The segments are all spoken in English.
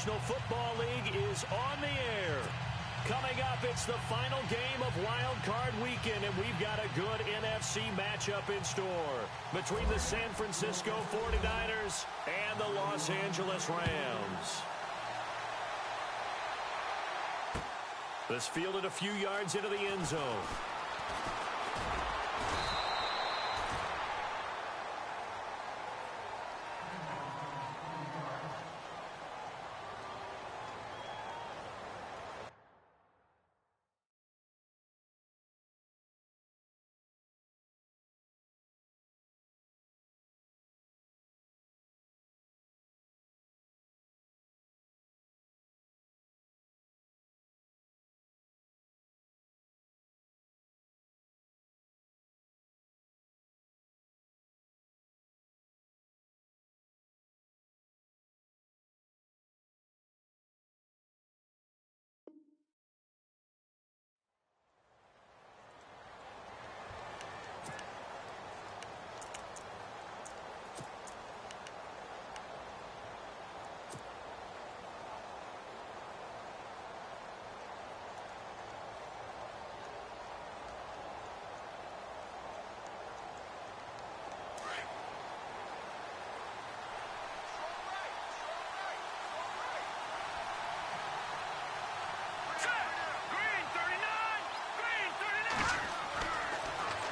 National Football League is on the air. Coming up, it's the final game of Wild Card Weekend, and we've got a good NFC matchup in store between the San Francisco 49ers and the Los Angeles Rams. This fielded a few yards into the end zone.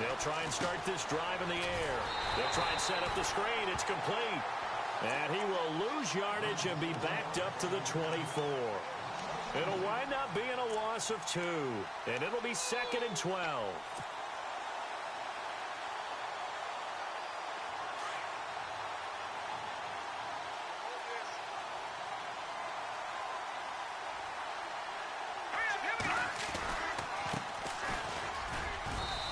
They'll try and start this drive in the air. They'll try and set up the screen. It's complete. And he will lose yardage and be backed up to the 24. It'll wind up being a loss of 2. And it'll be 2nd and 12.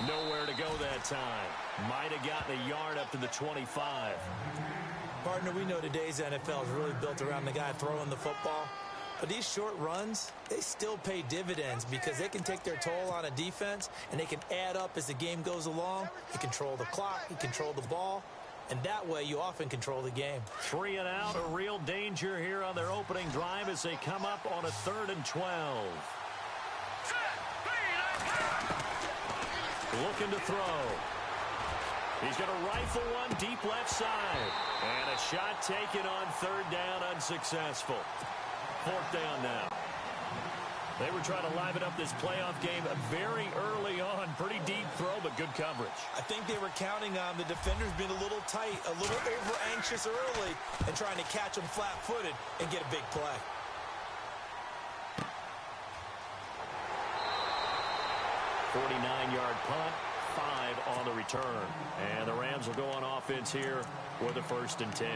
Nowhere to go that time. Might have gotten a yard up to the 25. Partner, we know today's NFL is really built around the guy throwing the football. But these short runs, they still pay dividends because they can take their toll on a defense and they can add up as the game goes along. You control the clock, you control the ball, and that way you often control the game. 3 and out, a real danger here on their opening drive as they come up on a 3rd and 12. Looking to throw. He's going to rifle one deep left side. And a shot taken on 3rd down, unsuccessful. 4th down now. They were trying to liven up this playoff game very early on. Pretty deep throw, but good coverage. I think they were counting on the defenders being a little tight, a little over-anxious early, and trying to catch them flat-footed and get a big play. .49-yard punt, 5 on the return. And the Rams will go on offense here with a 1st and 10.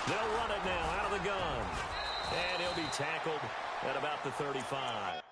They'll run it now out of the gun. And he'll be tackled at about the 35.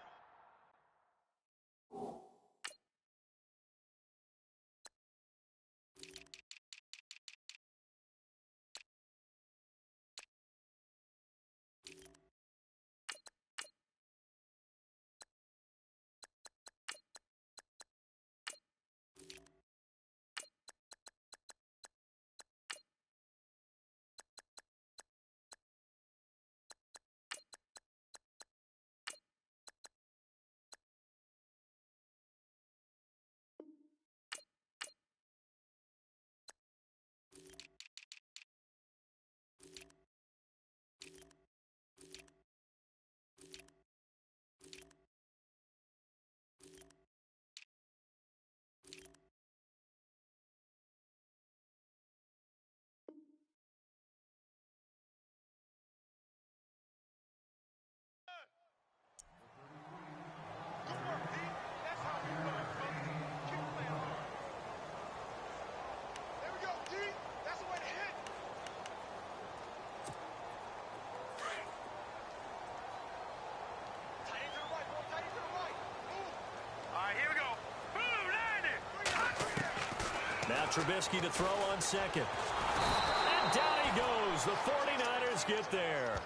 Now Trubisky to throw on second. And down he goes. The 49ers get there.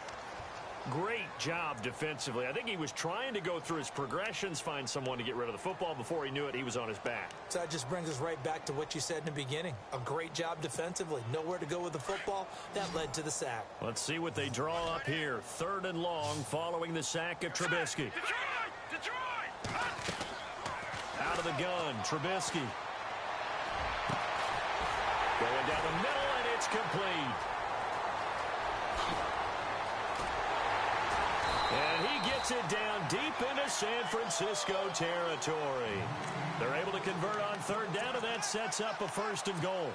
Great job defensively. I think he was trying to go through his progressions, find someone to get rid of the football. Before he knew it, he was on his back. So that just brings us right back to what you said in the beginning. A great job defensively. Nowhere to go with the football. That led to the sack. Let's see what they draw up here. 3rd and long following the sack of Trubisky. Out of the gun, Trubisky. Going down the middle, and it's complete. And he gets it down deep into San Francisco territory. They're able to convert on 3rd down, and that sets up a 1st and goal.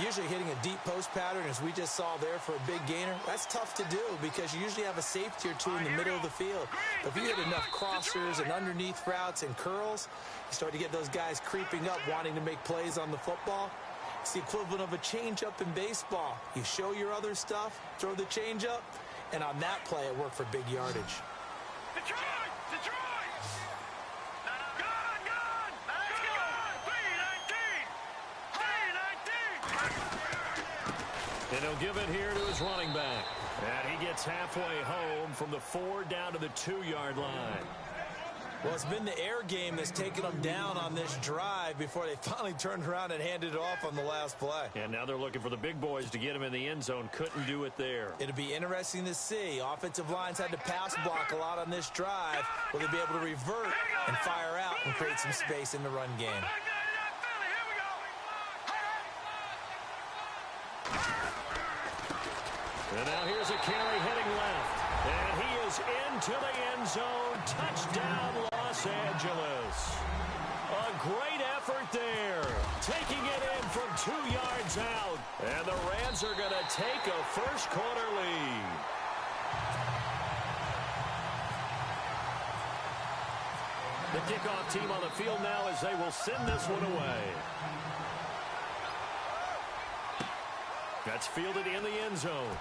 Usually hitting a deep post pattern, as we just saw there for a big gainer, that's tough to do because you usually have a safety or two in the middle of the field. But if you hit enough crossers and underneath routes and curls, you start to get those guys creeping up, wanting to make plays on the football. It's the equivalent of a changeup in baseball. You show your other stuff, throw the changeup, and on that play, it worked for big yardage. Detroit! And he'll give it here to his running back. And he gets halfway home from the 4 down to the 2-yard line. Well, it's been the air game that's taken them down on this drive before they finally turned around and handed it off on the last play. And now they're looking for the big boys to get him in the end zone. Couldn't do it there. It'll be interesting to see. Offensive lines had to pass block a lot on this drive. Will they be able to revert and fire out and create some space in the run game? And now here's a carry heading left. And he is into the end zone. Touchdown, Los Angeles. A great effort there. Taking it in from 2 yards out. And the Rams are going to take a first-quarter lead. The kickoff team on the field now as they will send this one away. That's fielded in the end zone.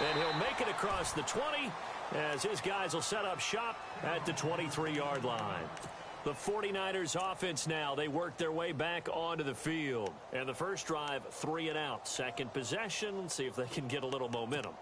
And he'll make it across the 20 as his guys will set up shop at the 23-yard line. The 49ers offense now, they work their way back onto the field. And the first drive, 3 and out. Second possession, let's see if they can get a little momentum.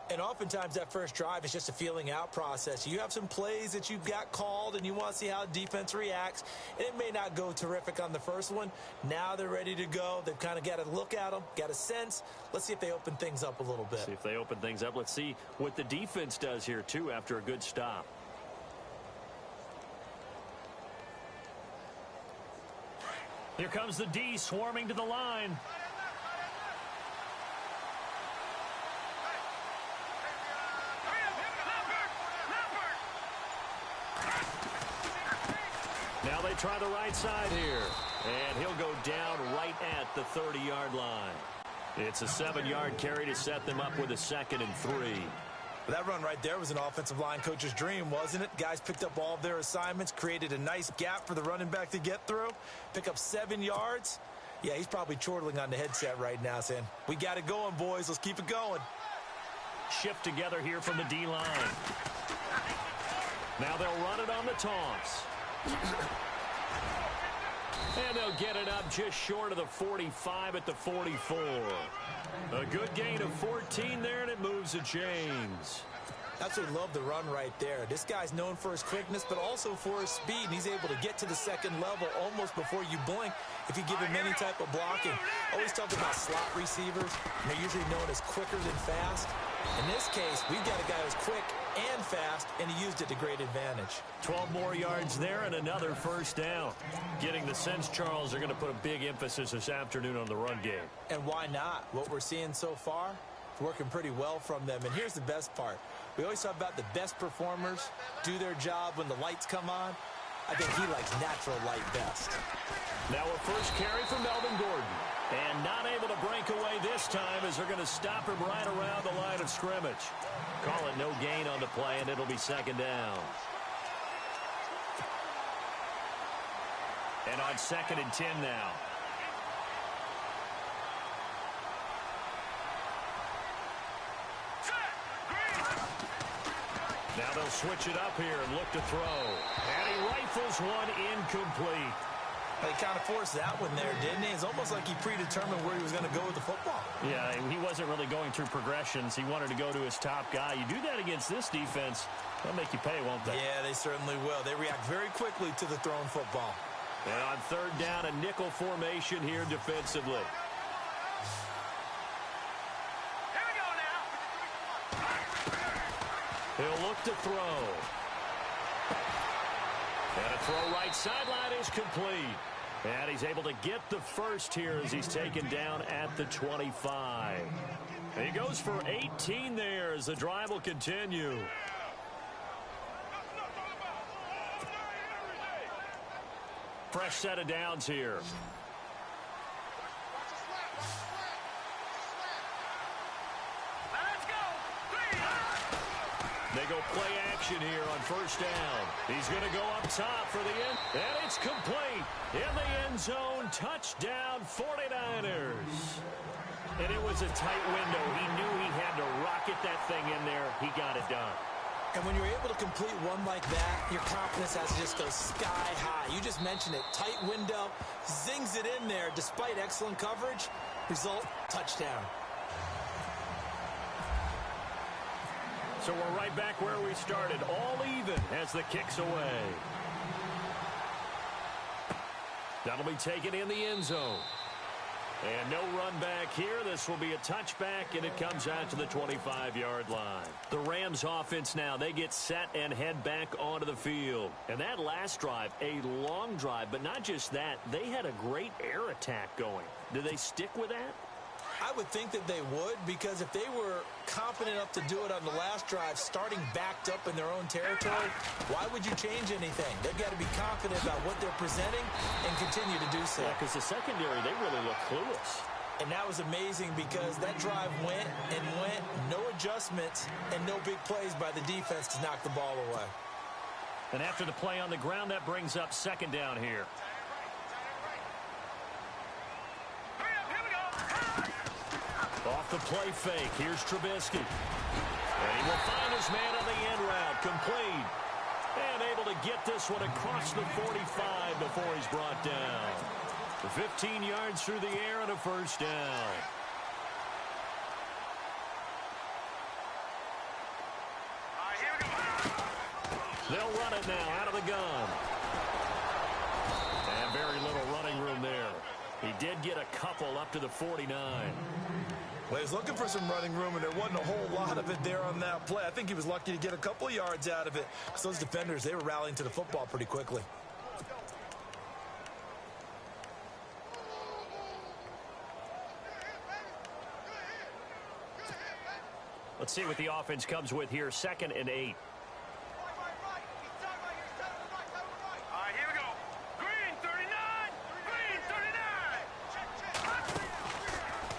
And oftentimes that first drive is just a feeling out process. You have some plays that you've got called and you want to see how defense reacts. And it may not go terrific on the first one. Now they're ready to go. They've kind of got to look at them, got a sense. Let's see if they open things up a little bit. See if they open things up. Let's see what the defense does here, too, after a good stop. Here comes the D swarming to the line. Now they try the right side here. And he'll go down right at the 30-yard line. It's a 7-yard carry to set them up with a 2nd and 3. That run right there was an offensive line coach's dream, wasn't it? Guys picked up all of their assignments, created a nice gap for the running back to get through, pick up 7 yards. Yeah, he's probably chortling on the headset right now saying, we got it going, boys. Let's keep it going. Shift together here from the D-line. Now they'll run it on the toss. And they'll get it up just short of the 45 at the 44. A good gain of 14 there, and it moves to James. Absolutely love the run right there. This guy's known for his quickness, but also for his speed. And he's able to get to the second level almost before you blink if you give him any type of blocking. Always talk about slot receivers. And they're usually known as quicker than fast. In this case, we've got a guy who's quick and fast, and he used it to great advantage. 12 more yards there and another first down. Getting the sense, Charles, they're going to put a big emphasis this afternoon on the run game. And why not? What we're seeing so far, it's working pretty well from them. And here's the best part. We always talk about the best performers do their job when the lights come on. I think he likes natural light best. Now a first carry for Melvin Gordon. And not able to break away this time as they're going to stop him right around the line of scrimmage. Call it no gain on the play, and it'll be 2nd down. And on 2nd and 10 now. Now they'll switch it up here and look to throw. And he rifles one incomplete. He kind of forced that one there, didn't he? It's almost like he predetermined where he was going to go with the football. Yeah, he wasn't really going through progressions. He wanted to go to his top guy. You do that against this defense, they'll make you pay, won't they? Yeah, they certainly will. They react very quickly to the thrown football. And on third down, a nickel formation here defensively. Here we go now. He'll look to throw. And a throw right sideline is complete. And he's able to get the first here as he's taken down at the 25. He goes for 18 there as the drive will continue. Fresh set of downs here. They go play action here on first down. He's going to go up top for the end. And it's complete. In the end zone, touchdown 49ers. And it was a tight window. He knew he had to rocket that thing in there. He got it done. And when you're able to complete one like that, your confidence has to just go sky high. You just mentioned it. Tight window, zings it in there despite excellent coverage. Result, touchdown. So we're right back where we started, all even as the kick's away. That'll be taken in the end zone. And no run back here. This will be a touchback, and it comes out to the 25-yard line. The Rams offense now, they get set and head back onto the field. And that last drive, a long drive, but not just that. They had a great air attack going. Do they stick with that? I would think that they would, because if they were confident enough to do it on the last drive, starting backed up in their own territory, why would you change anything? They've got to be confident about what they're presenting and continue to do so. Yeah, because the secondary, they really look clueless. And that was amazing because that drive went and went, no adjustments, and no big plays by the defense to knock the ball away. And after the play on the ground, that brings up second down here. Off the play fake, here's Trubisky. And he will find his man on the end route, complete. And able to get this one across the 45 before he's brought down. 15 yards through the air and a first down. They'll run it now out of the gun. And very little running room there. He did get a couple up to the 49. Well, he was looking for some running room, and there wasn't a whole lot of it there on that play. I think he was lucky to get a couple of yards out of it, because those defenders, they were rallying to the football pretty quickly. Let's see what the offense comes with here. 2nd and 8.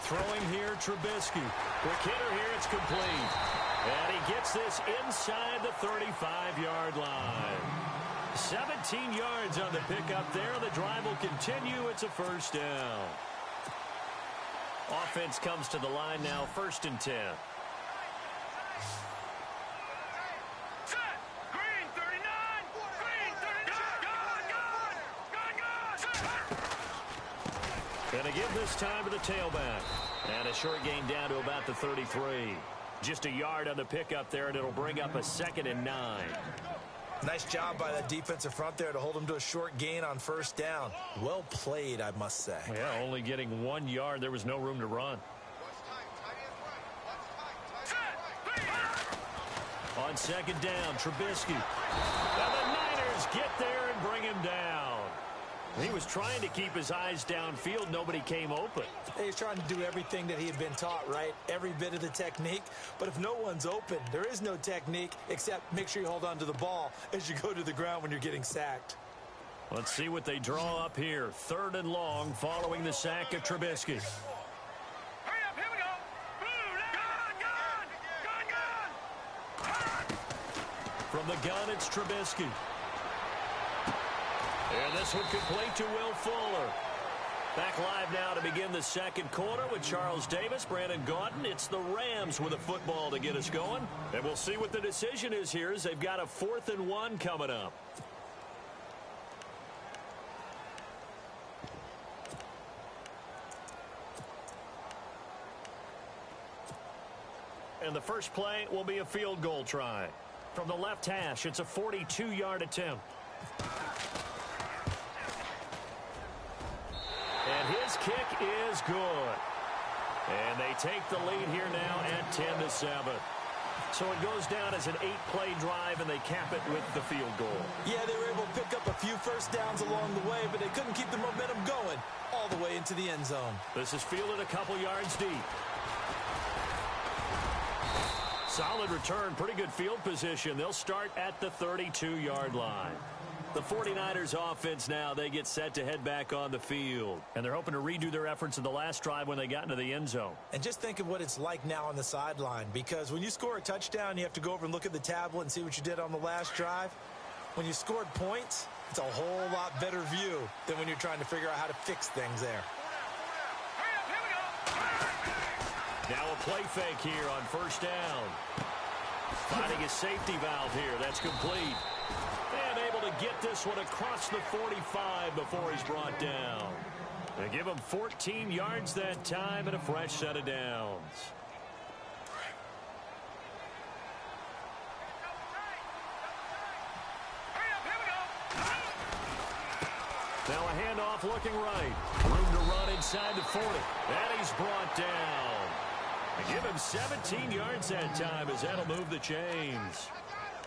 Throwing here, Trubisky. Quick hitter here, it's complete. And he gets this inside the 35-yard line. 17 yards on the pickup there. The drive will continue. It's a first down. Offense comes to the line now, 1st and 10. And they give this time to the tailback. And a short gain down to about the 33. Just a yard on the pickup there, and it'll bring up a 2nd and 9. Nice job by that defensive front there to hold him to a short gain on first down. Well played, I must say. Yeah, only getting 1 yard. There was no room to run. On 2nd down, Trubisky. And the Niners get there and bring him down. He was trying to keep his eyes downfield. Nobody came open. He was trying to do everything that he had been taught, right? Every bit of the technique. But if no one's open, there is no technique except make sure you hold on to the ball as you go to the ground when you're getting sacked. Let's see what they draw up here. 3rd and long following the sack of Trubisky. Hurry up, here we go. Gun. From the gun, it's Trubisky. And this one complete to Will Fuller. Back live now to begin the second quarter with Charles Davis, Brandon Gaudin. It's the Rams with a football to get us going. And we'll see what the decision is here as they've got a 4th and 1 coming up. And the first play will be a field goal try. From the left hash, it's a 42-yard attempt. And his kick is good. And they take the lead here now at 10-7. So it goes down as an 8-play drive, and they cap it with the field goal. Yeah, they were able to pick up a few first downs along the way, but they couldn't keep the momentum going all the way into the end zone. This is fielded a couple yards deep. Solid return, pretty good field position. They'll start at the 32-yard line. The 49ers offense now, they get set to head back on the field. And they're hoping to redo their efforts in the last drive when they got into the end zone. And just think of what it's like now on the sideline, because when you score a touchdown, you have to go over and look at the tablet and see what you did on the last drive. When you scored points, it's a whole lot better view than when you're trying to figure out how to fix things there. Now a play fake here on first down. Finding a safety valve here. That's complete. And able to get this one across the 45 before he's brought down. They give him 14 yards that time and a fresh set of downs. Now a handoff looking right. Room to run inside the 40. And he's brought down. They give him 17 yards that time as that'll move the chains.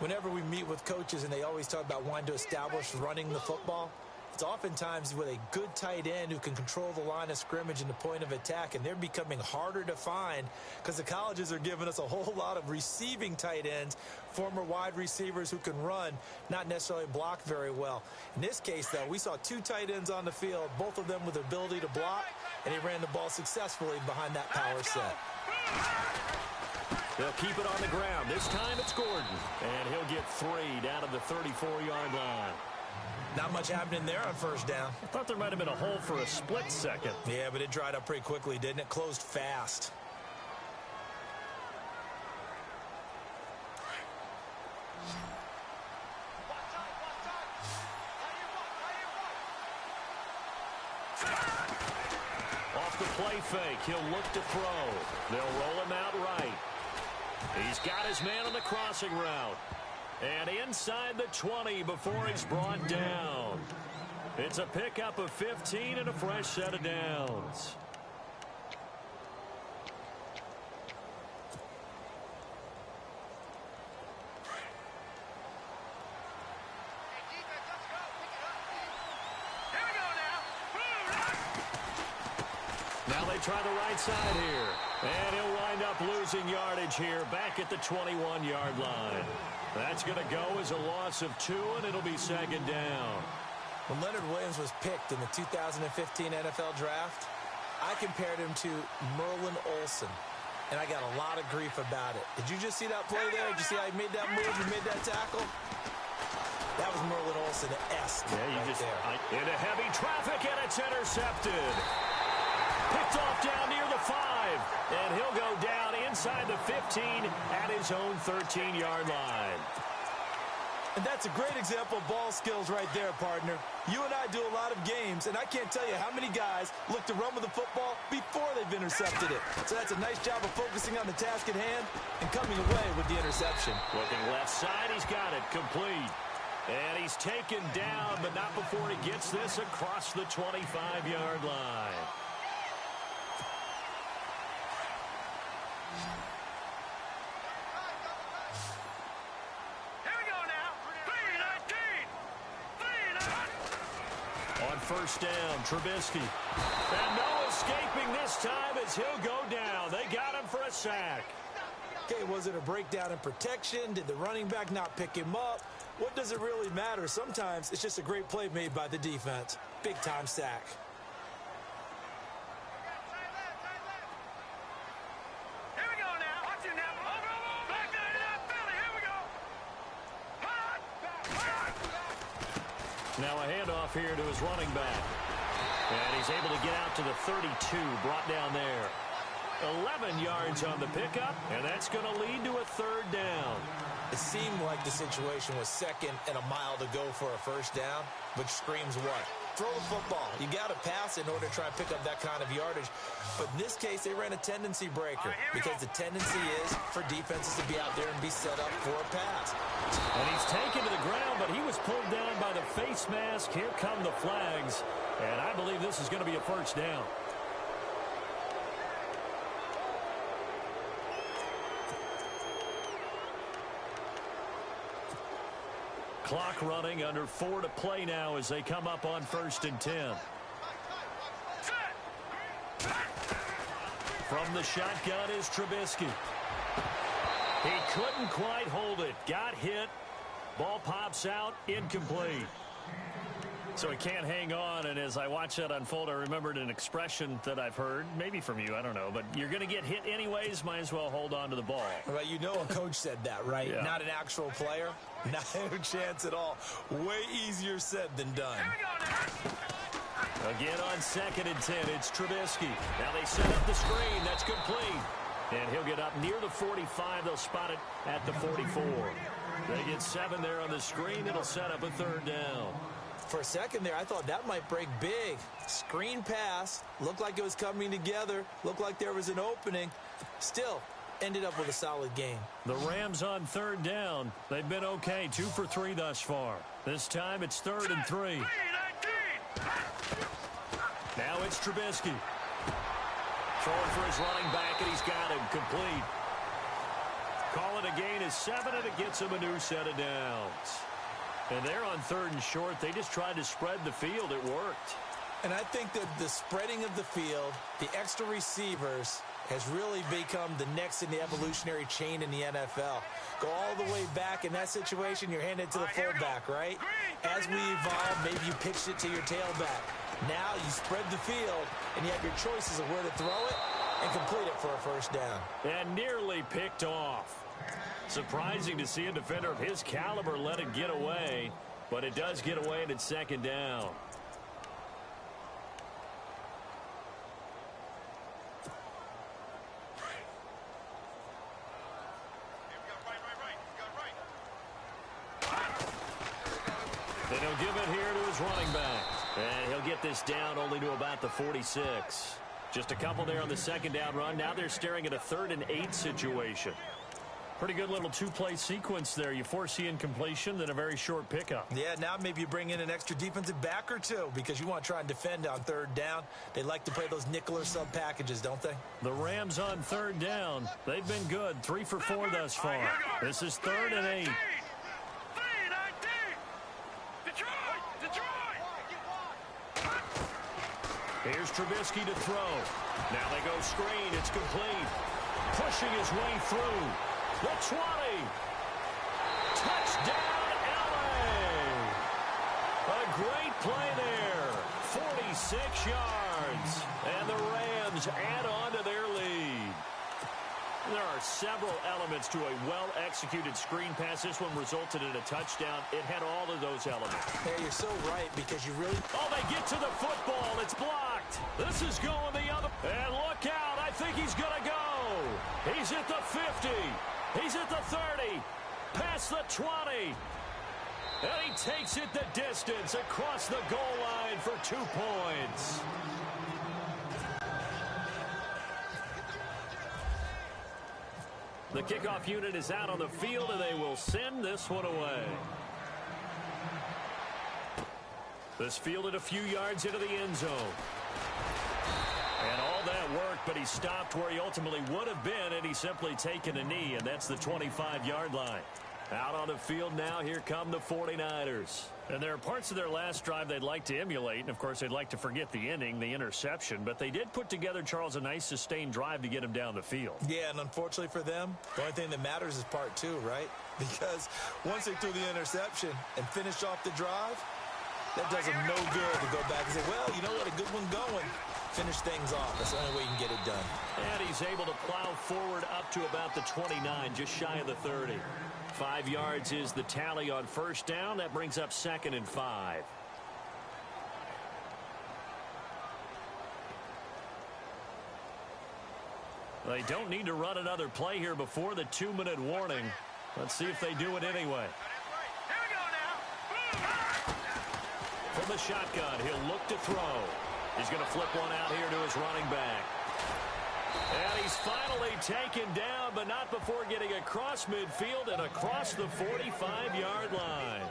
Whenever we meet with coaches and they always talk about wanting to establish running the football, it's oftentimes with a good tight end who can control the line of scrimmage and the point of attack, and they're becoming harder to find because the colleges are giving us a whole lot of receiving tight ends, former wide receivers who can run, not necessarily block very well. In this case, though, we saw 2 tight ends on the field, both of them with the ability to block, and he ran the ball successfully behind that power set. They'll keep it on the ground. This time it's Gordon. And he'll get 3 down to the 34-yard line. Not much happening there on first down. I thought there might have been a hole for a split second. Yeah, but it dried up pretty quickly, didn't it? Closed fast. Off the play fake, he'll look to throw. They'll roll him out right. He's got his man on the crossing route. And inside the 20 before he's brought down. It's a pickup of 15 and a fresh set of downs. Now they try the right side here. And he'll wind up losing yardage here back at the 21-yard line. That's going to go as a loss of 2, and it'll be second down. When Leonard Williams was picked in the 2015 NFL Draft, I compared him to Merlin Olsen, and I got a lot of grief about it. Did you just see that play there? Did you see how he made that move? He made that tackle? That was Merlin Olsen-esque. Yeah, you right just there. into heavy traffic, and it's intercepted. Picked off down near the 5, and he'll go down inside the 15 at his own 13-yard line. And that's a great example of ball skills right there, partner. You and I do a lot of games, and I can't tell you how many guys look to run with the football before they've intercepted it. So that's a nice job of focusing on the task at hand and coming away with the interception. Looking left side, he's got it complete. And he's taken down, but not before he gets this across the 25-yard line. First down, Trubisky. And no escaping this time as he'll go down. They got him for a sack. Okay, was it a breakdown in protection? Did the running back not pick him up? What does it really matter? Sometimes it's just a great play made by the defense. Big-time sack. Here we go now. Watch it now. Over. Back there to that Philly. Here we go. Now a handoff here to his running back. And he's able to get out to the 32, brought down there. 11 yards on the pickup, and that's going to lead to a third down. It seemed like the situation was second and a mile to go for a first down, which screams what? Throw the football. You got to pass in order to try and pick up that kind of yardage. But in this case, they ran a tendency breaker because the tendency is for defenses to be out there and be set up for a pass. And he's taken to the ground, but he was pulled down by the face mask. Here come the flags, and I believe this is going to be a first down. Clock running, under 4 to play now as they come up on 1st and 10. From the shotgun is Trubisky. He couldn't quite hold it. Got hit. Ball pops out. Incomplete. So he can't hang on, and as I watch that unfold, I remembered an expression that I've heard, maybe from you, I don't know, but you're going to get hit anyways, might as well hold on to the ball. Well, you know a coach said that, right? Yeah. Not an actual player. Not a chance at all. Way easier said than done. Again on 2nd and 10, it's Trubisky. Now they set up the screen. That's complete. And he'll get up near the 45. They'll spot it at the 44. They get 7 there on the screen. It'll set up a third down. For a second there, I thought that might break big. Screen pass. Looked like it was coming together. Looked like there was an opening. Still, ended up with a solid game. The Rams on 3rd down. They've been okay. 2 for 3 thus far. This time it's 3rd and 3. Now it's Trubisky. Throwing for his running back, and he's got him complete. Call it a gain of 7, and it gets him a new set of downs. And they're on 3rd and short. They just tried to spread the field. It worked. And I think that the spreading of the field, the extra receivers, has really become the next in the evolutionary chain in the NFL. Go all the way back in that situation, you're handed to the fullback, right? As we evolve, maybe you pitched it to your tailback. Now you spread the field, and you have your choices of where to throw it and complete it for a first down. And nearly picked off. Surprising to see a defender of his caliber let it get away, but it does get away and it's 2nd down. Then he'll give it here to his running back. And he'll get this down only to about the 46. Just a couple there on the 2nd down run. Now they're staring at a 3rd and 8 situation. Pretty good little 2-play sequence there. You force the incompletion, then a very short pickup. Yeah, now maybe you bring in an extra defensive back or two because you want to try and defend on 3rd down. They like to play those nickel or sub packages, don't they? The Rams on 3rd down. They've been good. 3 for 4 thus far. This is 3rd and 8. Here's Trubisky to throw. Now they go screen. It's complete. Pushing his way through. The 20. Touchdown, LA. A great play there. 46 yards. And the Rams add on to their lead. There are several elements to a well-executed screen pass. This one resulted in a touchdown. It had all of those elements. Hey, you're so right because you really... Oh, they get to the football. It's blocked. This is going the other... And look out. I think he's going to go. He's at the 50. He's at the 30. Past the 20. And he takes it the distance across the goal line for 2 points. The kickoff unit is out on the field, and they will send this one away. This fielded a few yards into the end zone. And all that worked, but he stopped where he ultimately would have been, and he's simply taken a knee, and that's the 25-yard line. Out on the field now, here come the 49ers. And there are parts of their last drive they'd like to emulate, and of course they'd like to forget the ending, the interception, but they did put together, Charles, a nice sustained drive to get him down the field. Yeah, and unfortunately for them, the only thing that matters is part 2, right? Because once they threw the interception and finished off the drive, that does them no good to go back and say, well, you know what, a good one going. Finish things off. That's the only way you can get it done. And he's able to plow forward up to about the 29, just shy of the 30. 5 yards is the tally on first down. That brings up 2nd and 5. They don't need to run another play here before the 2-minute warning. Let's see if they do it anyway. Here we go now. From the shotgun, he'll look to throw. He's going to flip one out here to his running back. And he's finally taken down, but not before getting across midfield and across the 45-yard line.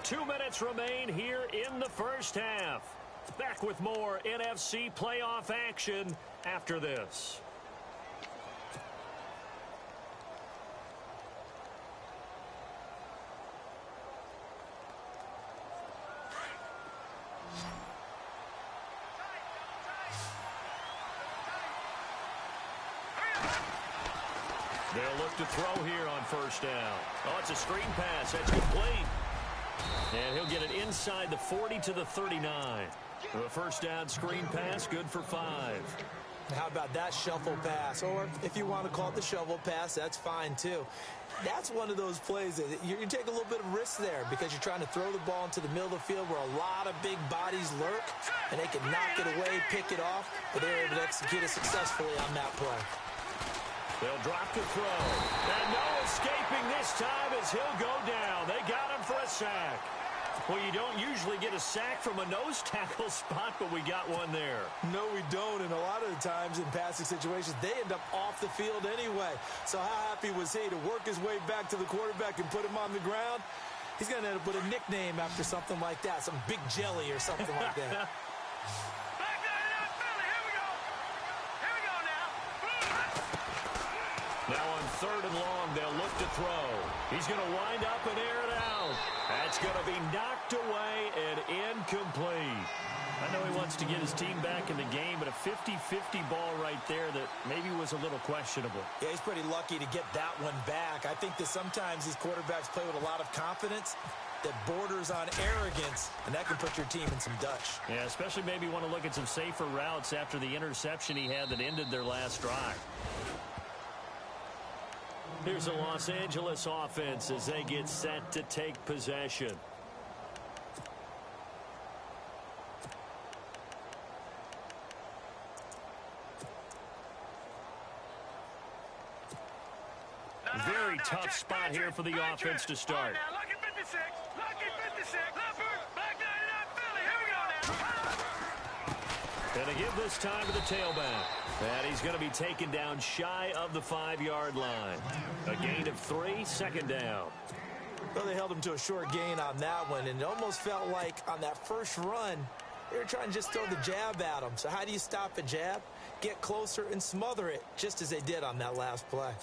2 minutes remain here in the first half. Back with more NFC playoff action after this. They'll look to throw here on first down. Oh, it's a screen pass. That's complete. And he'll get it inside the 40 to the 39. The first down screen pass, good for 5. How about that shuffle pass? Or if you want to call it the shovel pass, that's fine too. That's one of those plays that you take a little bit of risk there because you're trying to throw the ball into the middle of the field where a lot of big bodies lurk, and they can knock it away, pick it off, but they're able to execute it successfully on that play. They'll drop the throw. And no escaping this time as he'll go down. They got him for a sack. Well, you don't usually get a sack from a nose tackle spot, but we got one there. No, we don't, and a lot of the times in passing situations, they end up off the field anyway. So how happy was he to work his way back to the quarterback and put him on the ground? He's going to end up with a nickname after something like that, some Big Jelly or something like that. Now on 3rd and long, they'll look to throw. He's going to wind up and air it out. That's going to be knocked away and incomplete. I know he wants to get his team back in the game, but a 50-50 ball right there that maybe was a little questionable. Yeah, he's pretty lucky to get that one back. I think that sometimes these quarterbacks play with a lot of confidence that borders on arrogance, and that can put your team in some Dutch. Yeah, especially maybe want to look at some safer routes after the interception he had that ended their last drive. Here's the Los Angeles offense as they get set to take possession. Very tough spot here for the offense to start. Lucky 56. Lucky 56. Back 99 Philly. Here we go now. And to give this time to the tailback. And he's going to be taken down shy of the 5-yard line. A gain of 3, 2nd down. Well, they held him to a short gain on that one, and it almost felt like on that first run, they were trying to just throw the jab at him. So how do you stop a jab? Get closer and smother it, just as they did on that last play.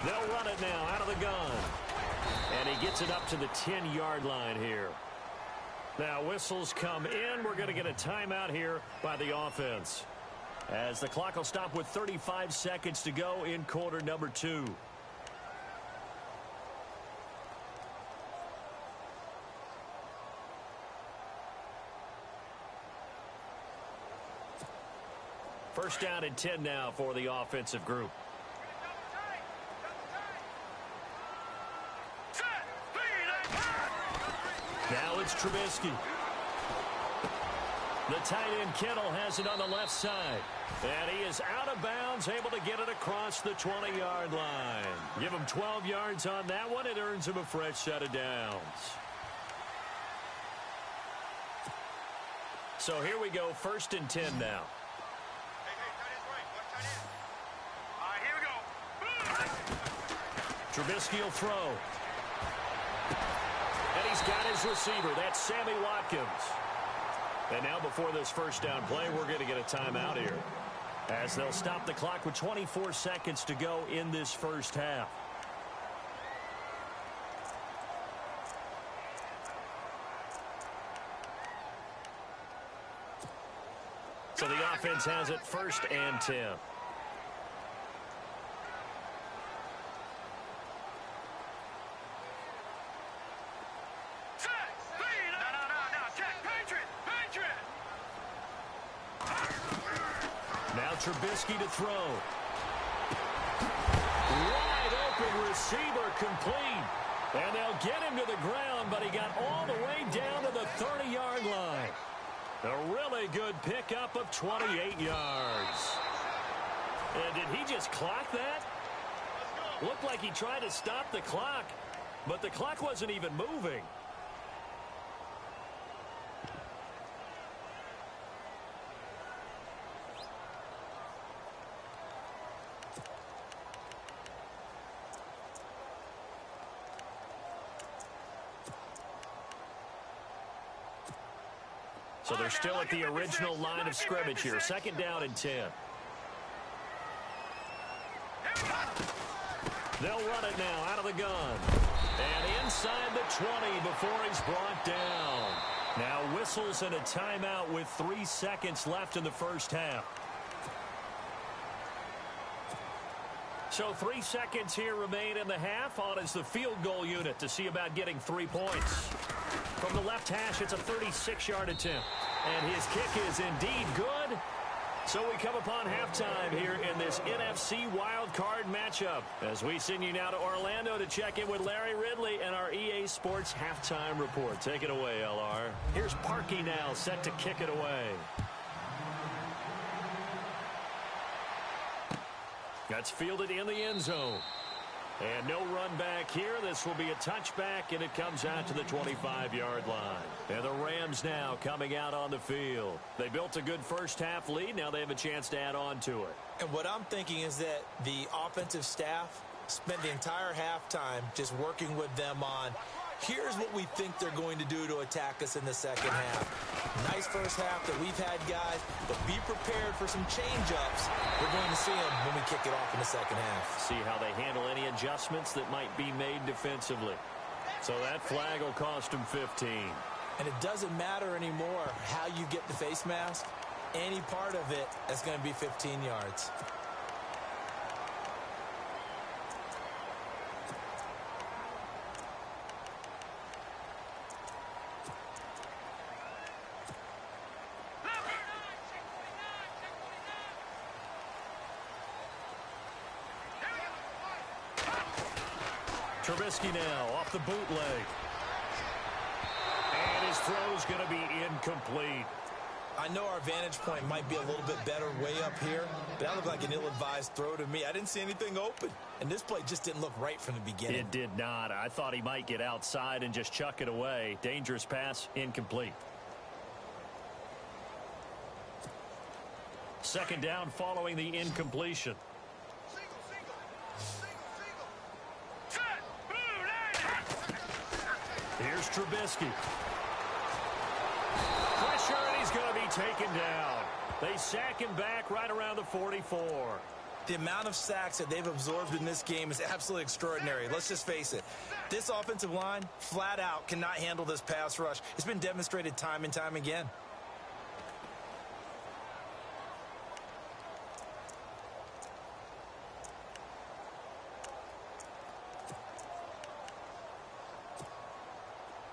They'll run it now out of the gun. And he gets it up to the 10-yard line here. Now whistles come in. We're going to get a timeout here by the offense. As the clock will stop with 35 seconds to go in quarter number 2. First down and 10 now for the offensive group. Now it's Trubisky. The tight end Kittle has it on the left side. And he is out of bounds, able to get it across the 20-yard line. Give him 12 yards on that one. It earns him a fresh set of downs. So here we go, 1st and 10 now. Trubisky will throw. And he's got his receiver. That's Sammy Watkins. And now before this first down play, we're going to get a timeout here, as they'll stop the clock with 24 seconds to go in this first half. So the offense has it 1st and 10. Trubisky to throw. Wide open receiver complete. And they'll get him to the ground, but he got all the way down to the 30-yard line. A really good pickup of 28 yards. And did he just clock that? Looked like he tried to stop the clock, but the clock wasn't even moving. So they're still at the original line of scrimmage here. 2nd down and 10. They'll run it now out of the gun. And inside the 20 before he's brought down. Now whistles and a timeout with 3 seconds left in the first half. So 3 seconds here remain in the half. On is the field goal unit to see about getting 3 points. From the left hash, it's a 36-yard attempt. And his kick is indeed good. So we come upon halftime here in this NFC wild card matchup. As we send you now to Orlando to check in with Larry Ridley and our EA Sports halftime report. Take it away, LR. Here's Parkey now set to kick it away. That's fielded in the end zone. And no run back here. This will be a touchback, and it comes out to the 25-yard line. And the Rams now coming out on the field. They built a good first-half lead. Now they have a chance to add on to it. And what I'm thinking is that the offensive staff spent the entire halftime just working with them on, here's what we think they're going to do to attack us in the second half. Nice first half that we've had, guys, but be prepared for some change-ups. We're going to see them when we kick it off in the second half. See how they handle any adjustments that might be made defensively. So that flag will cost them 15. And it doesn't matter anymore how you get the face mask. Any part of it is going to be 15 yards. Trubisky now off the bootleg. And his throw's going to be incomplete. I know our vantage point might be a little bit better way up here, but that looked like an ill-advised throw to me. I didn't see anything open, and this play just didn't look right from the beginning. It did not. I thought he might get outside and just chuck it away. Dangerous pass, incomplete. 2nd down following the incompletion. Here's Trubisky. Pressure, and he's going to be taken down. They sack him back right around the 44. The amount of sacks that they've absorbed in this game is absolutely extraordinary. Let's just face it. This offensive line, flat out, cannot handle this pass rush. It's been demonstrated time and time again.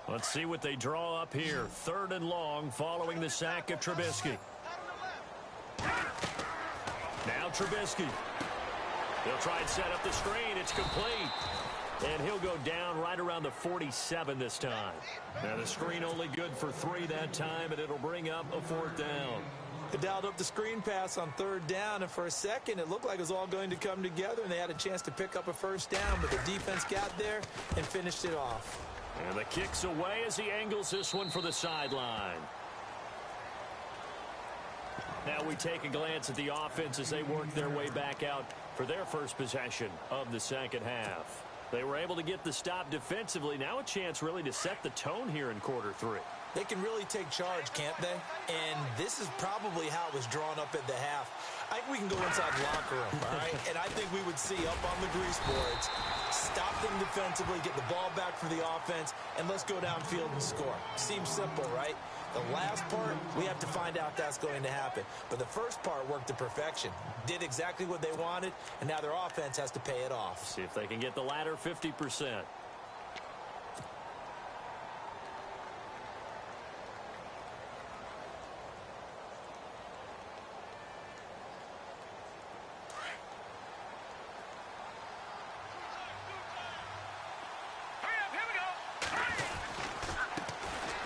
Let's see what they draw up here. 3rd and long following the sack of Trubisky. Now Trubisky. They'll try and set up the screen. It's complete. And he'll go down right around the 47 this time. Now the screen only good for 3 that time, and it'll bring up a 4th down. They dialed up the screen pass on 3rd down, and for a second it looked like it was all going to come together, and they had a chance to pick up a 1st down, but the defense got there and finished it off. And the kick's away as he angles this one for the sideline. Now we take a glance at the offense as they work their way back out for their first possession of the second half. They were able to get the stop defensively. Now a chance really to set the tone here in quarter 3. They can really take charge, can't they? And this is probably how it was drawn up at the half. I think we can go inside the locker room, all right? And I think we would see up on the grease boards, stop them defensively, get the ball back for the offense, and let's go downfield and score. Seems simple, right? The last part, we have to find out that's going to happen. But the first part worked to perfection. Did exactly what they wanted, and now their offense has to pay it off. See if they can get the latter 50%.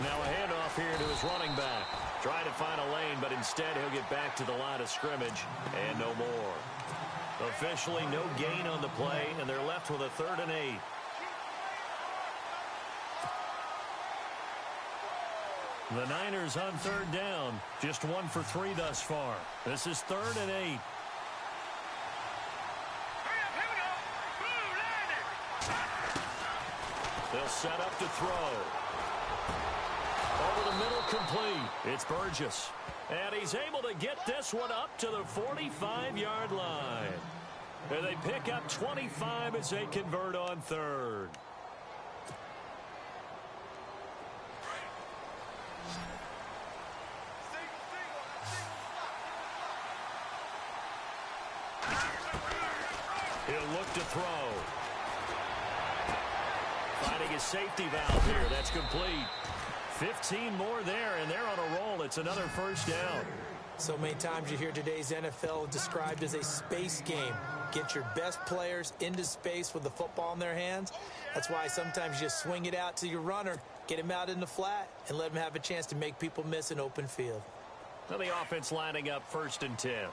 Now a handoff here to his running back. Trying to find a lane, but instead he'll get back to the line of scrimmage and no more. Officially no gain on the play, and they're left with a 3rd and 8. The Niners on 3rd down. Just 1 for 3 thus far. This is 3rd and 8. They'll set up to throw. Over the middle, complete. It's Burgess. And he's able to get this one up to the 45-yard line. And they pick up 25 as they convert on 3rd. He'll look to throw. Finding his safety valve here. That's complete. 15 more there, and they're on a roll. It's another 1st down. So many times you hear today's NFL described as a space game. Get your best players into space with the football in their hands. That's why sometimes you just swing it out to your runner, get him out in the flat, and let him have a chance to make people miss an open field. Now the offense lining up 1st and 10.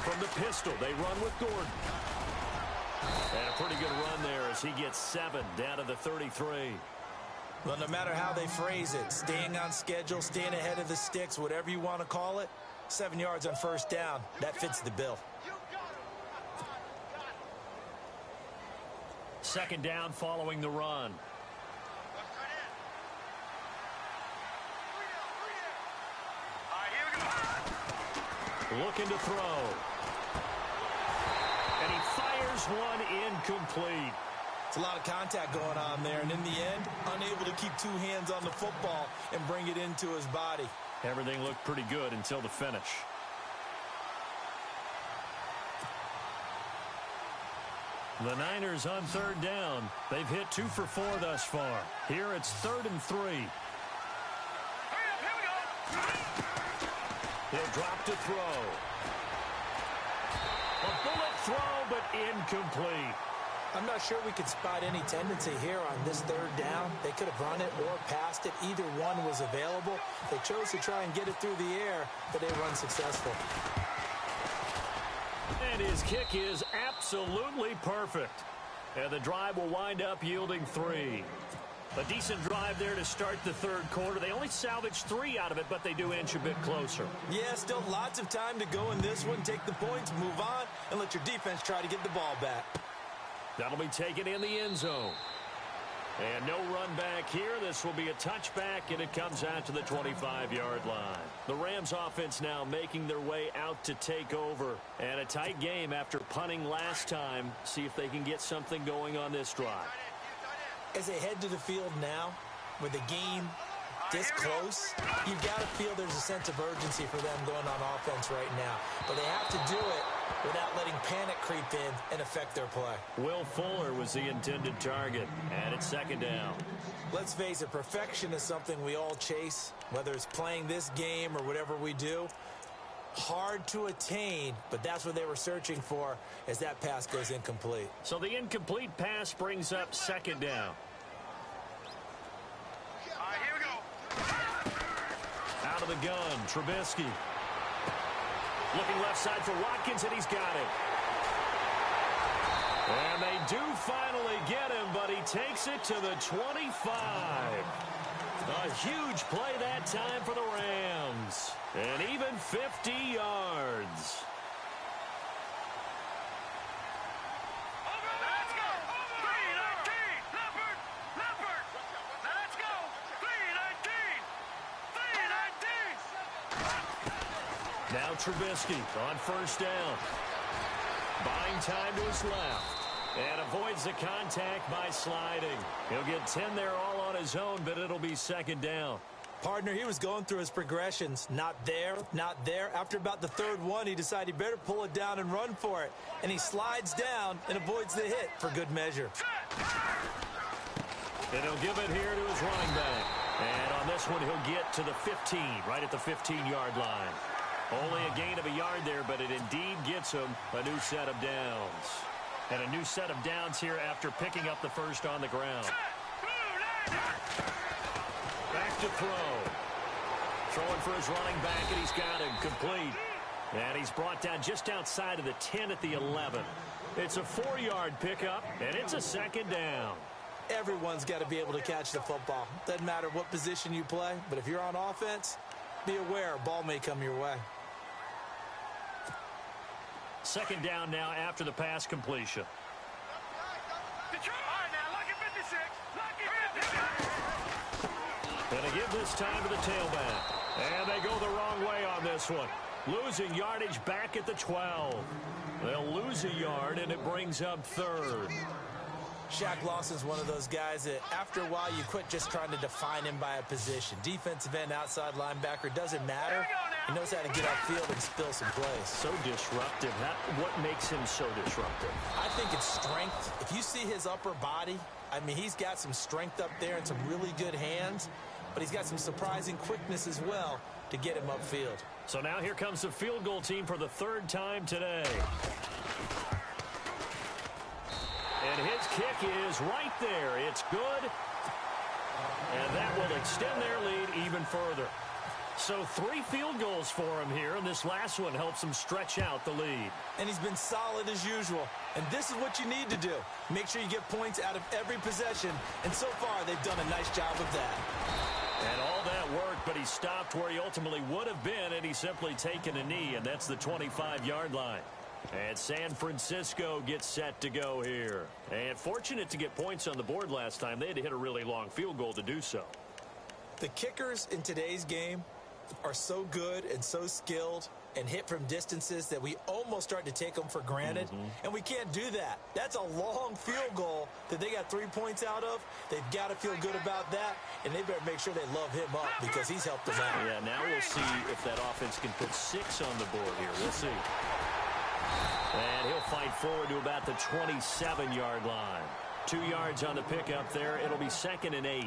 From the pistol, they run with Gordon. And a pretty good run there as he gets 7 down to the 33. Well, no matter how they phrase it, staying on schedule, staying ahead of the sticks, whatever you want to call it, 7 yards on 1st down, that fits the bill. 2nd down following the run. Looking to throw. And he fires one incomplete. It's a lot of contact going on there, and in the end, unable to keep 2 hands on the football and bring it into his body. Everything looked pretty good until the finish. The Niners on 3rd down. They've hit 2 for 4 thus far. Here it's 3rd and 3. He'll drop to throw. A bullet throw, but incomplete. I'm not sure we could spot any tendency here on this 3rd down. They could have run it or passed it. Either one was available. They chose to try and get it through the air, but they were unsuccessful. And his kick is absolutely perfect. And the drive will wind up yielding 3. A decent drive there to start the 3rd quarter. They only salvaged 3 out of it, but they do inch a bit closer. Yeah, still lots of time to go in this one. Take the points, move on, and let your defense try to get the ball back. That'll be taken in the end zone. And no run back here. This will be a touchback, and it comes out to the 25-yard line. The Rams offense now making their way out to take over. And a tight game after punting last time. See if they can get something going on this drive. As they head to the field now, with the game this close, you've got to feel there's a sense of urgency for them going on offense right now. But they have to do it without letting panic creep in and affect their play. Will Fuller was the intended target, and it's 2nd down. Let's face it, perfection is something we all chase, whether it's playing this game or whatever we do. Hard to attain, but that's what they were searching for as that pass goes incomplete. So the incomplete pass brings up 2nd down. Here we go. Out of the gun, Trubisky. Looking left side for Watkins, and he's got it. And they do finally get him, but he takes it to the 25. A huge play that time for the Rams. And even 50 yards. Let's go. 319. Leopard. Leopard. Let's go. 319. 319. Now Trubisky on 1st down. Buying time to his left. And avoids the contact by sliding. He'll get 10 there all on his own, but it'll be 2nd down. Partner, he was going through his progressions. Not there, not there. After about the 3rd one, he decided he better pull it down and run for it. And he slides down and avoids the hit for good measure. And he'll give it here to his running back. And on this one, he'll get to the 15, right at the 15-yard line. Only a gain of a yard there, but it indeed gets him a new set of downs. And a new set of downs here after picking up the first on the ground. Back to throw. Throwing for his running back, and he's got him complete. And he's brought down just outside of the 10 at the 11. It's a 4-yard pickup, and it's a second down. Everyone's got to be able to catch the football. Doesn't matter what position you play, but if you're on offense, be aware, ball may come your way. Second down now after the pass completion. And they give this time to the tailback. And they go the wrong way on this one. Losing yardage back at the 12. They'll lose a yard, and it brings up third. Shaq Lawson's one of those guys that after a while you quit just trying to define him by a position. Defensive end, outside linebacker, doesn't matter. He knows how to get upfield and spill some plays. So disruptive. What makes him so disruptive? I think it's strength. If you see his upper body, I mean, he's got some strength up there and some really good hands, but he's got some surprising quickness as well to get him upfield. So now here comes the field goal team for the third time today. And his kick is right there. It's good. And that will extend their lead even further. So 3 field goals for him here, and this last one helps him stretch out the lead. And he's been solid as usual. And this is what you need to do. Make sure you get points out of every possession. And so far, they've done a nice job of that. And all that worked, but he stopped where he ultimately would have been, and he's simply taken a knee, and that's the 25-yard line. And San Francisco gets set to go here. And fortunate to get points on the board last time. They had to hit a really long field goal to do so. The kickers in today's game are so good and so skilled and hit from distances that we almost start to take them for granted. And we can't do that. That's a long field goal that they got 3 points out of. They've got to feel good about that, and they better make sure they love him up because he's helped them out. Yeah, now we'll see if that offense can put 6 on the board here. We'll see. And he'll fight forward to about the 27-yard line. 2 yards on the pickup there. It'll be 2nd and 8.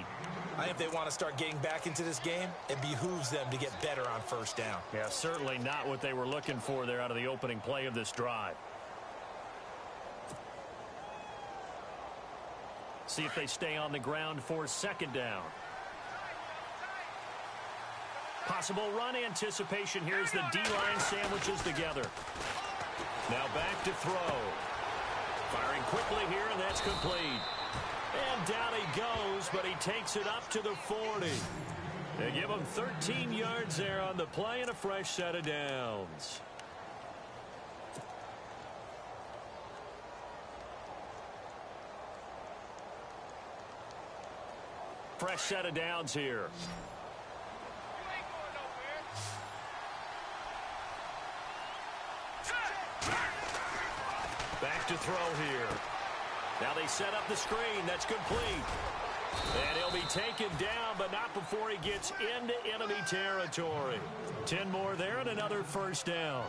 I think if they want to start getting back into this game, it behooves them to get better on first down. Yeah, certainly not what they were looking for there out of the opening play of this drive. See if they stay on the ground for 2nd down. Possible run anticipation. Here's the D-line sandwiches together. Now back to throw. Firing quickly here, and that's complete. And down he goes, but he takes it up to the 40. They give him 13 yards there on the play and a fresh set of downs. Fresh set of downs here. Back to throw here. Now they set up the screen. That's complete. And he'll be taken down, but not before he gets into enemy territory. 10 more there and another first down.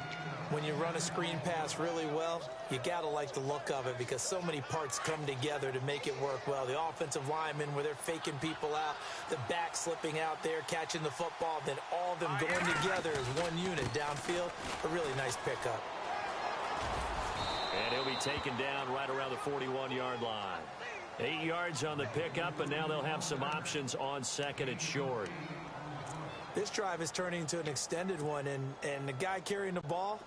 When you run a screen pass really well, you got to like the look of it because so many parts come together to make it work well. The offensive linemen where they're faking people out, the back slipping out there, catching the football, then all of them going together as one unit downfield. A really nice pickup. And he'll be taken down right around the 41-yard line. 8 yards on the pickup, and now they'll have some options on 2nd and short. This drive is turning into an extended one, and the guy carrying the ball,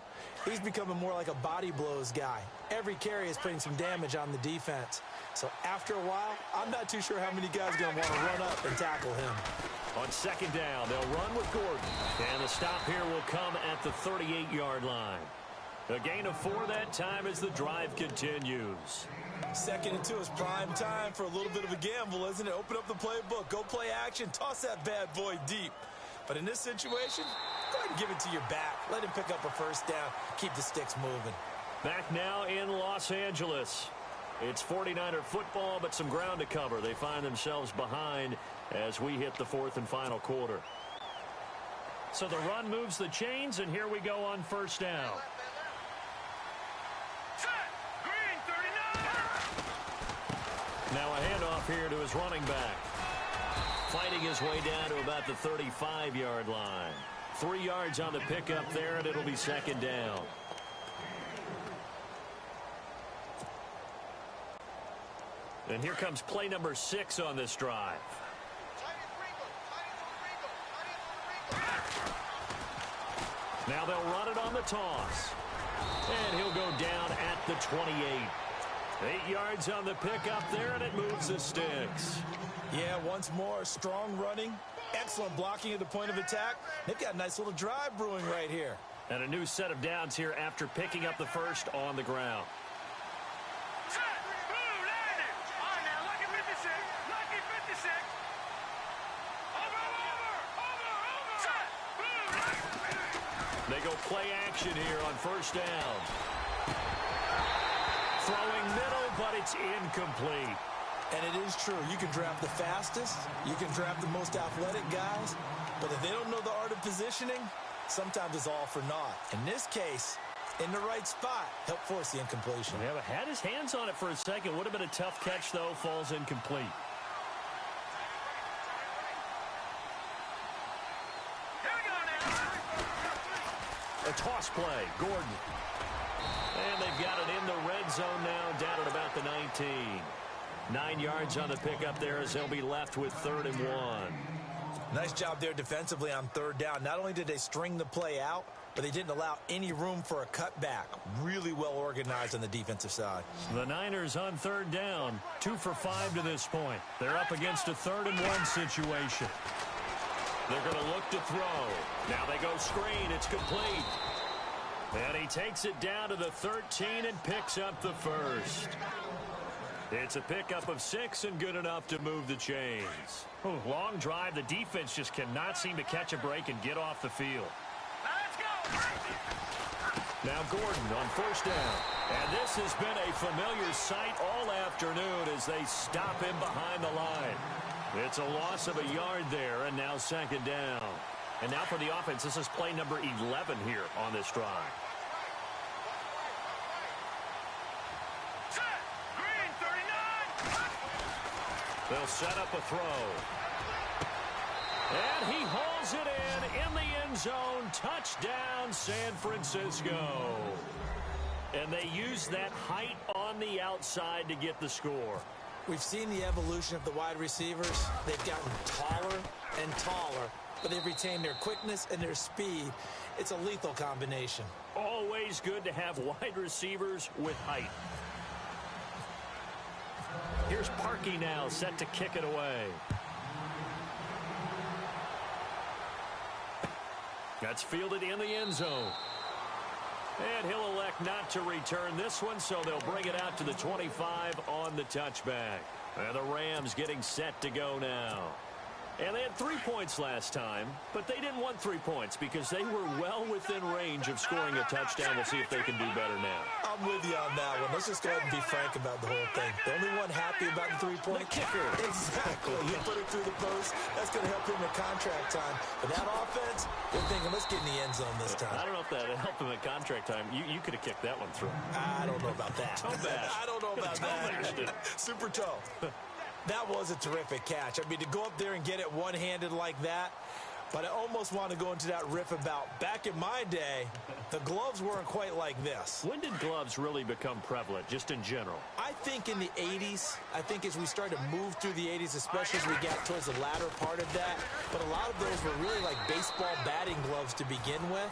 he's becoming more like a body blows guy. Every carry is putting some damage on the defense. So after a while, I'm not too sure how many guys are going to want to run up and tackle him. On 2nd down, they'll run with Gordon. And the stop here will come at the 38-yard line. A gain of 4 that time as the drive continues. 2nd and 2 is prime time for a little bit of a gamble, isn't it? Open up the playbook, go play action, toss that bad boy deep. But in this situation, go ahead and give it to your back. Let him pick up a first down, keep the sticks moving. Back now in Los Angeles. It's 49er football, but some ground to cover. They find themselves behind as we hit the 4th and final quarter. So the run moves the chains, and here we go on first down. Now a handoff here to his running back. Fighting his way down to about the 35-yard line. 3 yards on the pickup there, and it'll be 2nd down. And here comes play number 6 on this drive. Now they'll run it on the toss. And he'll go down at the 28. 8 yards on the pickup there, and it moves the sticks. Yeah, once more, strong running, excellent blocking at the point of attack. They've got a nice little drive brewing right here. And a new set of downs here after picking up the first on the ground. Set. Blue landed. On now, lucky 56. Lucky 56. Over. Set. Blue landed. They go play action here on first down. Throwing middle, but it's incomplete. And it is true. You can draft the fastest. You can draft the most athletic guys. But if they don't know the art of positioning, sometimes it's all for naught. In this case, in the right spot, help force the incompletion. Yeah, had his hands on it for a second. Would have been a tough catch, though. Falls incomplete. Here we go now. A toss play. Gordon. And they've got it in the red zone now, down at about the 19. 9 yards on the pickup there as they'll be left with 3rd and 1. Nice job there defensively on 3rd down. Not only did they string the play out, but they didn't allow any room for a cutback. Really well organized on the defensive side. The Niners on 3rd down, 2 for 5 to this point. They're up against a 3rd and 1 situation. They're going to look to throw. Now they go screen. It's complete. And he takes it down to the 13 and picks up the first. It's a pickup of 6 and good enough to move the chains. Long drive. The defense just cannot seem to catch a break and get off the field. Let's go. Now Gordon on first down. And this has been a familiar sight all afternoon as they stop him behind the line. It's a loss of a yard there, and now 2nd down. And now for the offense, this is play number 11 here on this drive. Set. Green 39. They'll set up a throw. And he hauls it in the end zone. Touchdown, San Francisco. And they use that height on the outside to get the score. We've seen the evolution of the wide receivers. They've gotten taller and taller, but they've retained their quickness and their speed. It's a lethal combination. Always good to have wide receivers with height. Here's Parkey now, set to kick it away. That's fielded in the end zone. And he'll elect not to return this one, so they'll bring it out to the 25 on the touchback. And the Rams getting set to go now. And they had 3 points last time, but they didn't want 3 points because they were well within range of scoring a touchdown. We'll see if they can do better now. I'm with you on that one. Let's just go ahead and be frank about the whole thing. The only one happy about the 3-point kicker. Exactly. You put it through the post. That's going to help him in contract time. But that offense, they're thinking, let's get in the end zone this time. I don't know if that helped him at contract time. You could have kicked that one through. I don't know about that. Toe bash. I don't know about that. Super toe. That was a terrific catch. I mean, to go up there and get it one-handed like that, but I almost want to go into that riff about back in my day, the gloves weren't quite like this. When did gloves really become prevalent, just in general? I think in the 80s. I think as we started to move through the 80s, especially as we got towards the latter part of that. But a lot of those were really like baseball batting gloves to begin with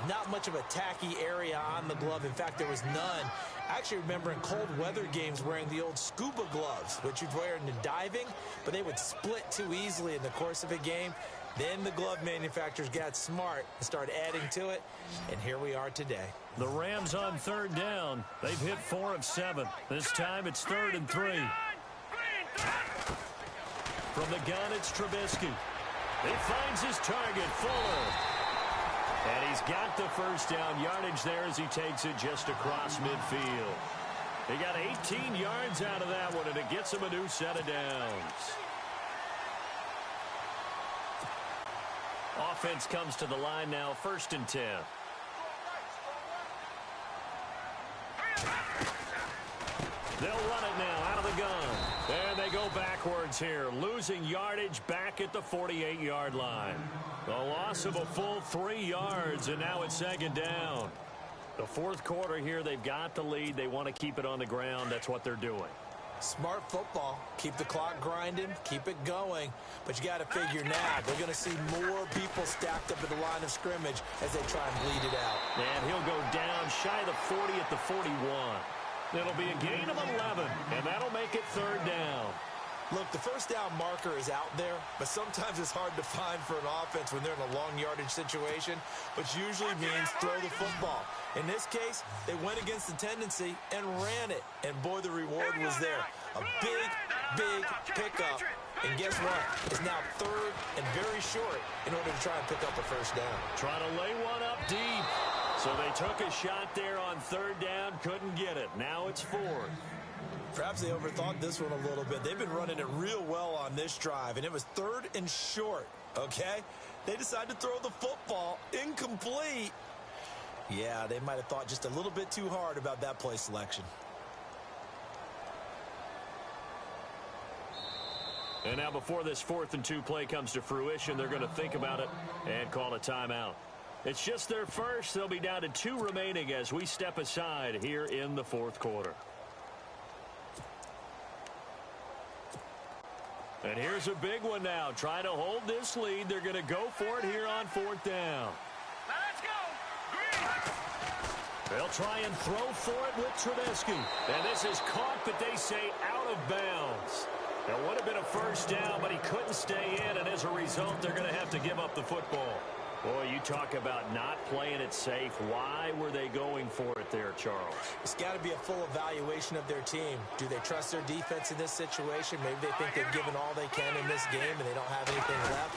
not much of a tacky area on the glove. In fact, there was none. I actually remember in cold weather games wearing the old scuba gloves, which you'd wear in the diving, but they would split too easily in the course of a game. Then the glove manufacturers got smart and started adding to it, and here we are today. The Rams on 3rd down. They've hit 4 of 7. This time it's 3rd and 3. From the gun, it's Trubisky. He finds his target, Fuller. And he's got the first down yardage there as he takes it just across midfield. He got 18 yards out of that one, and it gets him a new set of downs. Offense comes to the line now, 1st and 10. They'll run it now out of the gun. And they go backwards here, losing yardage back at the 48-yard line. A loss of a full 3 yards, and now it's 2nd down. The 4th quarter here, they've got the lead. They want to keep it on the ground. That's what they're doing. Smart football. Keep the clock grinding. Keep it going. But you got to figure now, they're going to see more people stacked up at the line of scrimmage as they try and bleed it out. And he'll go down shy of the 40 at the 41. It'll be a gain of 11, and that'll make it third down. Look, the first down marker is out there, but sometimes it's hard to find for an offense when they're in a long yardage situation, which usually means throw the football. In this case, they went against the tendency and ran it, and boy, the reward was there. A big, big pickup, and guess what? It's now third and very short in order to try and pick up a first down. Trying to lay one up deep. So they took a shot there on third down, couldn't get it. Now it's fourth. Perhaps they overthought this one a little bit. They've been running it real well on this drive, and it was third and short, okay? They decided to throw the football incomplete. Yeah, they might have thought just a little bit too hard about that play selection. And now before this 4th and 2 play comes to fruition, they're going to think about it and call a timeout. It's just their first. They'll be down to 2 remaining as we step aside here in the 4th quarter. And here's a big one now. Trying to hold this lead. They're going to go for it here on 4th down. Let's go. Green. They'll try and throw for it with Trubisky. And this is caught, but they say out of bounds. That would have been a first down, but he couldn't stay in, and as a result, they're going to have to give up the football. Boy, you talk about not playing it safe. Why were they going for it there, Charles? It's got to be a full evaluation of their team. Do they trust their defense in this situation? Maybe they think they've given all they can in this game and they don't have anything left.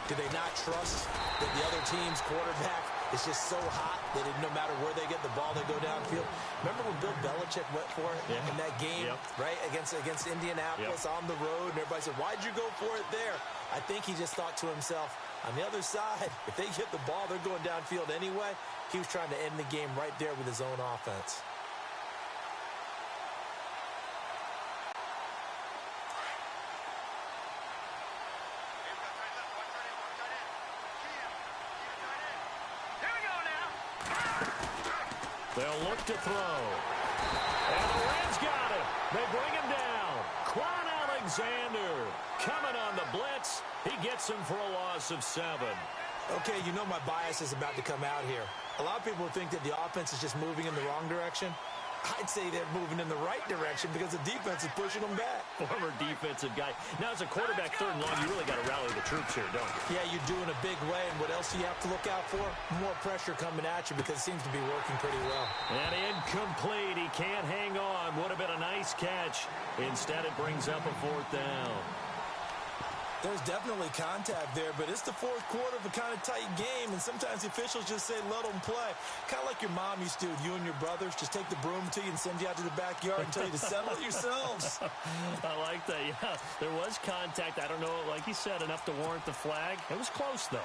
Do they not trust that the other team's quarterback is just so hot that no matter where they get the ball, they go downfield? Remember when Bill Belichick went for it in that game, right, against Indianapolis on the road, and everybody said, why'd you go for it there? I think he just thought to himself, on the other side, if they get the ball, they're going downfield anyway. He was trying to end the game right there with his own offense. They'll look to throw. And the Rams got it. They bring him down. Quan Alexander coming on the blitz. He gets him for a loss of 7. Okay, you know my bias is about to come out here. A lot of people think that the offense is just moving in the wrong direction. I'd say they're moving in the right direction because the defense is pushing them back. Former defensive guy. Now, as a quarterback, 3rd and long, you really got to rally the troops here, don't you? Yeah, you do in a big way. And what else do you have to look out for? More pressure coming at you because it seems to be working pretty well. And incomplete. He can't hang on. Would have been a nice catch. Instead, it brings up a 4th down. There's definitely contact there, but it's the 4th quarter of a kind of tight game, and sometimes the officials just say, let them play. Kind of like your mom used to with you and your brothers. Just take the broom to you and send you out to the backyard and tell you to settle it yourselves. I like that, yeah. There was contact. I don't know, like you said, enough to warrant the flag. It was close, though.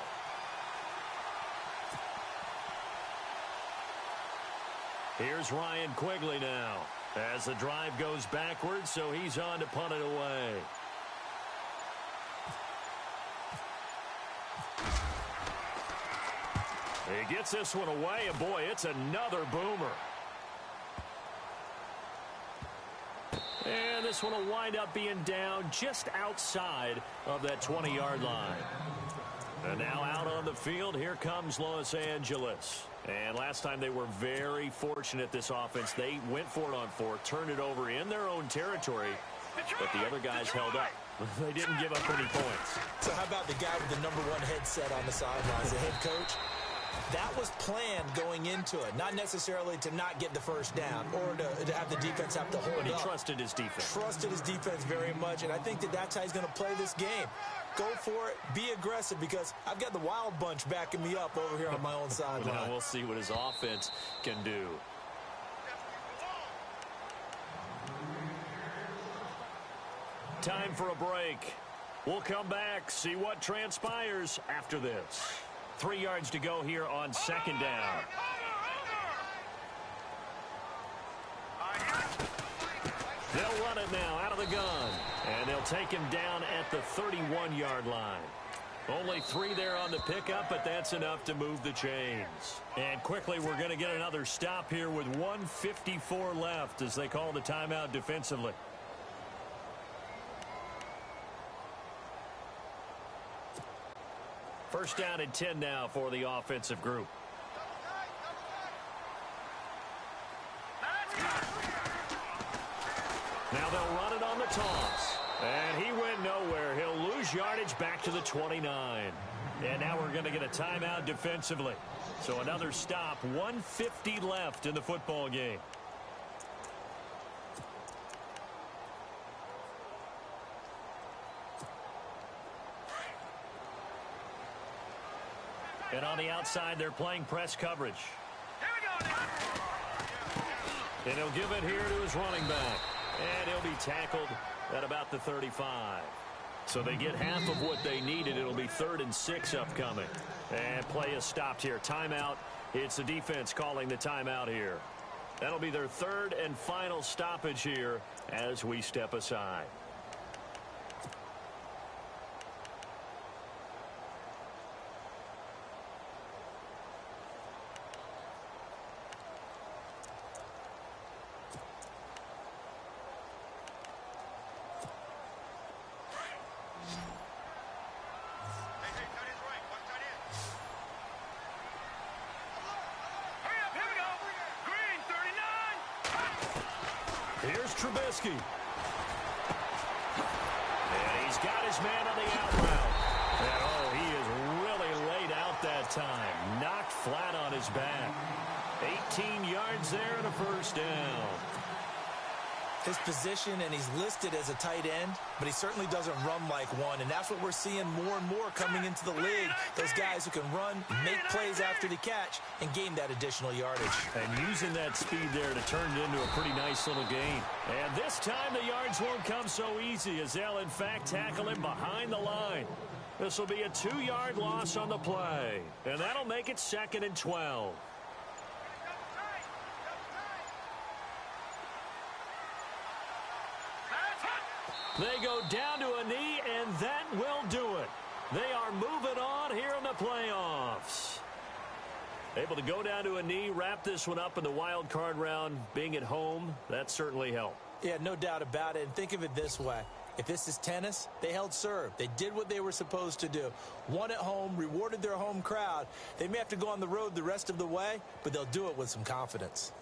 Here's Ryan Quigley now as the drive goes backwards, so he's on to punt it away. He gets this one away, and boy, it's another boomer. And this one will wind up being down just outside of that 20-yard line. And now out on the field, here comes Los Angeles. And last time they were very fortunate, this offense. They went for it on 4th, turned it over in their own territory, but the other guys held up. They didn't give up any points. So how about the guy with the #1 headset on the sidelines, the head coach? That was planned going into it, not necessarily to not get the first down or to have the defense have to hold up. But he trusted his defense. Trusted his defense very much, and I think that that's how he's going to play this game. Go for it, be aggressive, because I've got the wild bunch backing me up over here on my own sideline. Now we'll see what his offense can do. Time for a break. We'll come back, see what transpires after this. 3 yards to go here on 2nd down. They'll run it now out of the gun. And they'll take him down at the 31-yard line. Only 3 there on the pickup, but that's enough to move the chains. And quickly, we're going to get another stop here with 1:54 left as they call the timeout defensively. First down and 10 now for the offensive group. Now they'll run it on the toss. And he went nowhere. He'll lose yardage back to the 29. And now we're going to get a timeout defensively. So another stop. 1:50 left in the football game. And on the outside, they're playing press coverage. Here we go now. And he'll give it here to his running back. And he'll be tackled at about the 35. So they get half of what they needed. It'll be 3rd and 6 upcoming. And play is stopped here. Timeout. It's the defense calling the timeout here. That'll be their 3rd and final stoppage here as we step aside. Here's Trubisky. And he's got his man on the out route. And, oh, he is really laid out that time. Knocked flat on his back. 18 yards there and a first down. His position, and he's listed as a tight end, but he certainly doesn't run like one, and that's what we're seeing more and more coming into the league. Those guys who can run, make plays after the catch, and gain that additional yardage. And using that speed there to turn it into a pretty nice little gain. And this time the yards won't come so easy as they'll, in fact, tackle him behind the line. This will be a 2-yard loss on the play, and that'll make it 2nd and 12. They go down to a knee, and that will do it. They are moving on here in the playoffs. Able to go down to a knee, wrap this one up in the wild card round. Being at home, that certainly helped. Yeah, no doubt about it. And think of it this way. If this is tennis, they held serve. They did what they were supposed to do. Won at home, rewarded their home crowd. They may have to go on the road the rest of the way, but they'll do it with some confidence.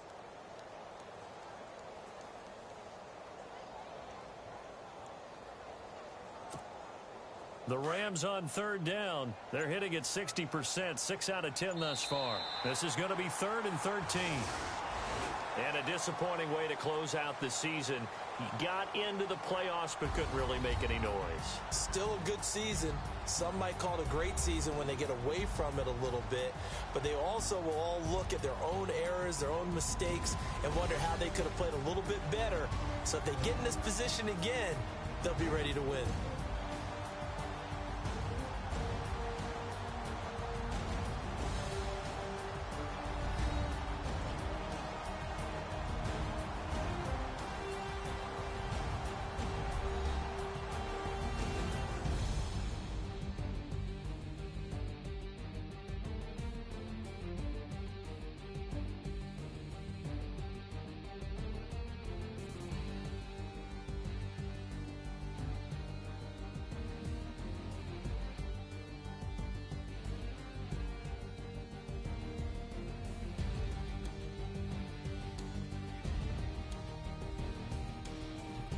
The Rams on 3rd down. They're hitting at 60%, 6 out of 10 thus far. This is going to be 3rd and 13. And a disappointing way to close out the season. He got into the playoffs but couldn't really make any noise. Still a good season. Some might call it a great season when they get away from it a little bit. But they also will all look at their own errors, their own mistakes, and wonder how they could have played a little bit better. So if they get in this position again, they'll be ready to win.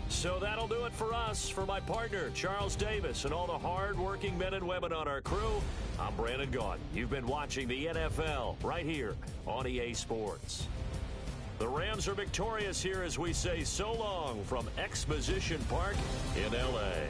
So that'll do it for us. For my partner, Charles Davis, and all the hard-working men and women on our crew, I'm Brandon Gaudin. You've been watching the NFL right here on EA Sports. The Rams are victorious here as we say so long from Exposition Park in L.A.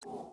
you